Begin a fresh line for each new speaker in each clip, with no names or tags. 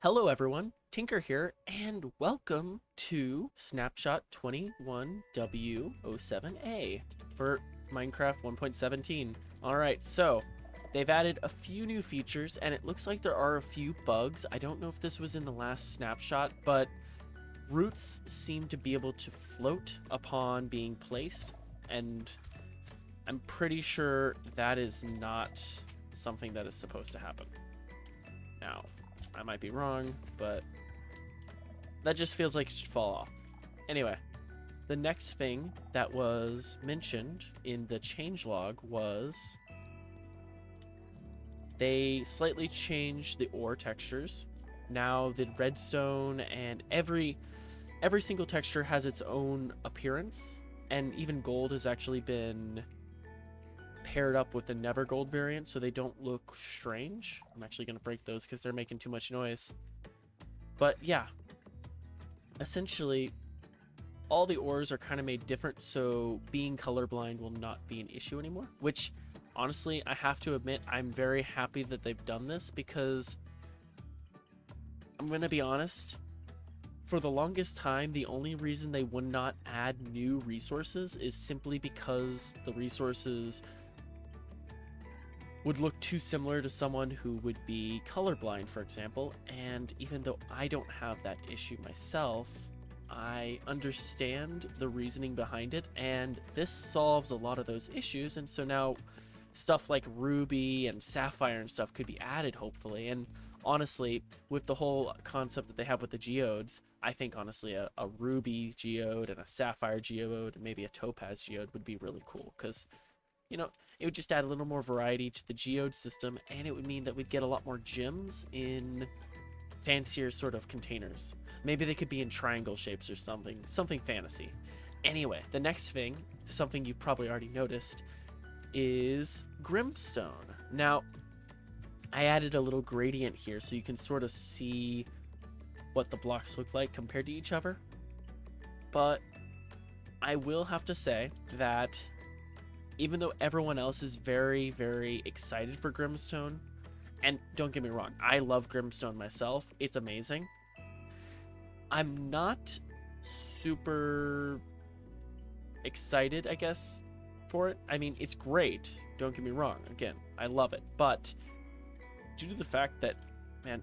Hello everyone, Tinker here, and welcome to Snapshot 21W07A for Minecraft 1.17. Alright, so they've added a few new features, and it looks like there are a few bugs. I don't know if this was in the last snapshot, but roots seem to be able to float upon being placed, and I'm pretty sure that is not something that is supposed to happen. Now, I might be wrong, but that just feels like it should fall off. Anyway, the next thing that was mentioned in the changelog was they slightly changed the ore textures. Now the redstone and every single texture has its own appearance, and even gold has actually been paired up with the never gold variant so they don't look strange. I'm actually going to break those because they're making too much noise. But yeah, essentially all the ores are kind of made different, so being colorblind will not be an issue anymore, which honestly I have to admit I'm very happy that they've done this, because I'm going to be honest, for the longest time the only reason they would not add new resources is simply because the resources would look too similar to someone who would be colorblind, for example. And even though I don't have that issue myself, I understand the reasoning behind it, and this solves a lot of those issues. And so now stuff like ruby and sapphire and stuff could be added, hopefully. And honestly, with the whole concept that they have with the geodes, I think honestly a ruby geode and a sapphire geode and maybe a topaz geode would be really cool, because you know, it would just add a little more variety to the geode system, and it would mean that we'd get a lot more gems in fancier sort of containers. Maybe they could be in triangle shapes or something fantasy. Anyway, the next thing, something you've probably already noticed, is Grimstone. Now, I added a little gradient here so you can sort of see what the blocks look like compared to each other. But I will have to say that even though everyone else is very, very excited for Grimstone, and don't get me wrong, I love Grimstone myself, it's amazing, I'm not super excited, I guess, for it. I mean, it's great, don't get me wrong, again, I love it, but due to the fact that, man,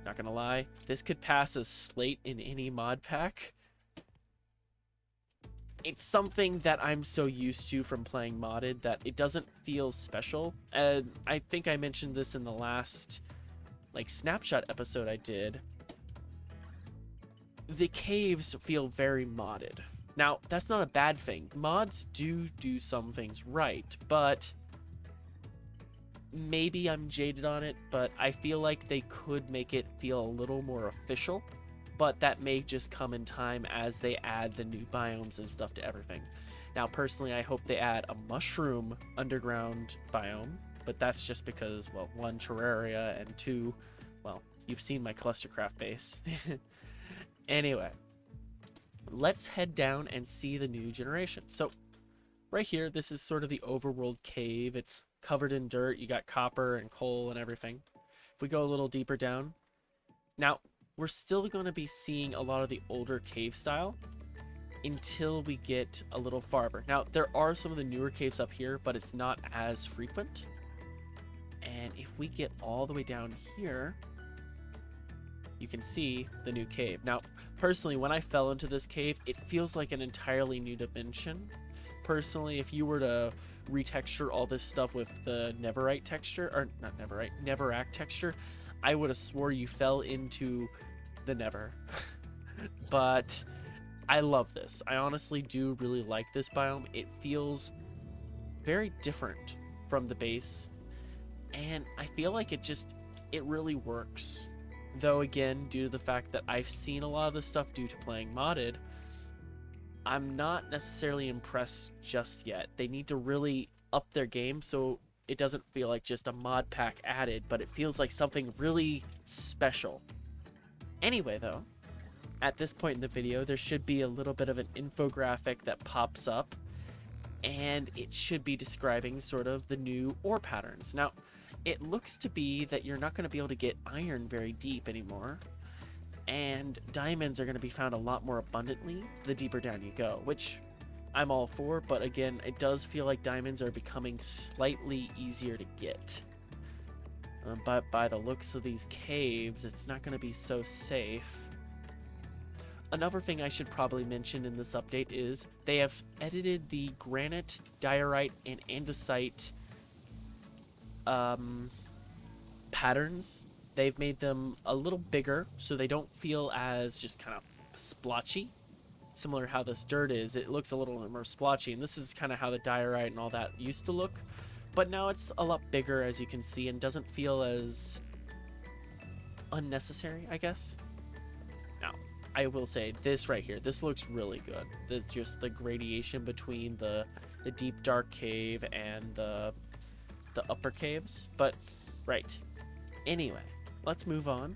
not gonna lie, this could pass as slate in any mod pack. It's something that I'm so used to from playing modded that it doesn't feel special. And I think I mentioned this in the last snapshot episode I did. The caves feel very modded. Now, that's not a bad thing. Mods do some things right, but maybe I'm jaded on it, but I feel like they could make it feel a little more official. But that may just come in time as they add the new biomes and stuff to everything. Now, personally, I hope they add a mushroom underground biome, but that's just because, well, one, Terraria, and two, well, you've seen my ClusterCraft base. Anyway, let's head down and see the new generation. So, right here, this is sort of the overworld cave. It's covered in dirt. You got copper and coal and everything. If we go a little deeper down, now, we're still going to be seeing a lot of the older cave style until we get a little farther. Now, there are some of the newer caves up here, but it's not as frequent. And if we get all the way down here, you can see the new cave. Now, personally, when I fell into this cave, it feels like an entirely new dimension. Personally, if you were to retexture all this stuff with the Neverite texture, or not Neverite, Neveract texture, I would have swore you fell into the Never. But I love this. I honestly do really like this biome. It feels very different from the base, and I feel like it really works. Though again, due to the fact that I've seen a lot of this stuff due to playing modded, I'm not necessarily impressed just yet. They need to really up their game so it doesn't feel like just a mod pack added, but it feels like something really special. Anyway, though, at this point in the video, there should be a little bit of an infographic that pops up, and it should be describing sort of the new ore patterns. Now, it looks to be that you're not going to be able to get iron very deep anymore, and diamonds are going to be found a lot more abundantly the deeper down you go, which I'm all for, but again, it does feel like diamonds are becoming slightly easier to get. But by the looks of these caves, it's not going to be so safe. Another thing I should probably mention in this update is they have edited the granite, diorite, and andesite patterns. They've made them a little bigger so they don't feel as just kind of splotchy. Similar to how this dirt is, it looks a little more splotchy, and this is kind of how the diorite and all that used to look. But now it's a lot bigger, as you can see, and doesn't feel as unnecessary, I guess. Now, I will say this right here, this looks really good. There's just the gradation between the deep dark cave and the upper caves. But, right. Anyway, let's move on.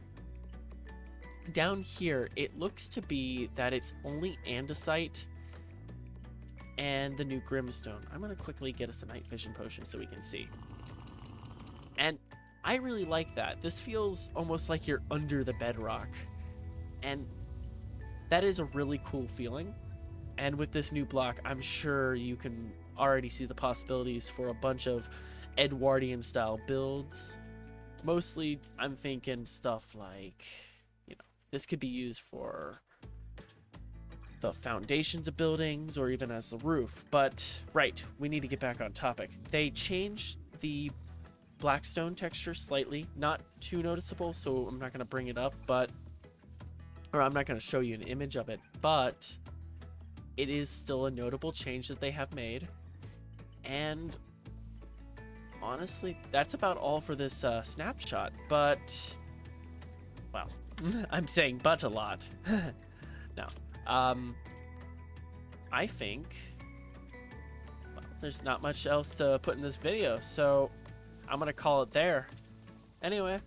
Down here, it looks to be that it's only andesite and the new Grimstone. I'm going to quickly get us a night vision potion so we can see. And I really like that. This feels almost like you're under the bedrock. And that is a really cool feeling. And with this new block, I'm sure you can already see the possibilities for a bunch of Edwardian style builds. Mostly, I'm thinking stuff like, you know, this could be used for the foundations of buildings or even as the roof. But right, we need to get back on topic. They changed the blackstone texture slightly, not too noticeable, so I'm not going to bring it up, but or I'm not going to show you an image of it, but it is still a notable change that they have made. And honestly, that's about all for this snapshot. But well, I'm saying but a lot. No. I think, well, there's not much else to put in this video, so I'm gonna call it there. Anyway,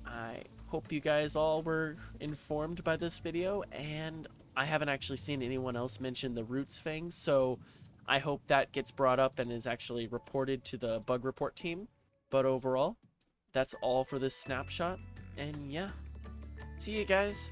I hope you guys all were informed by this video, and I haven't actually seen anyone else mention the roots thing, so I hope that gets brought up and is actually reported to the bug report team. But overall, that's all for this snapshot, and yeah, see you guys.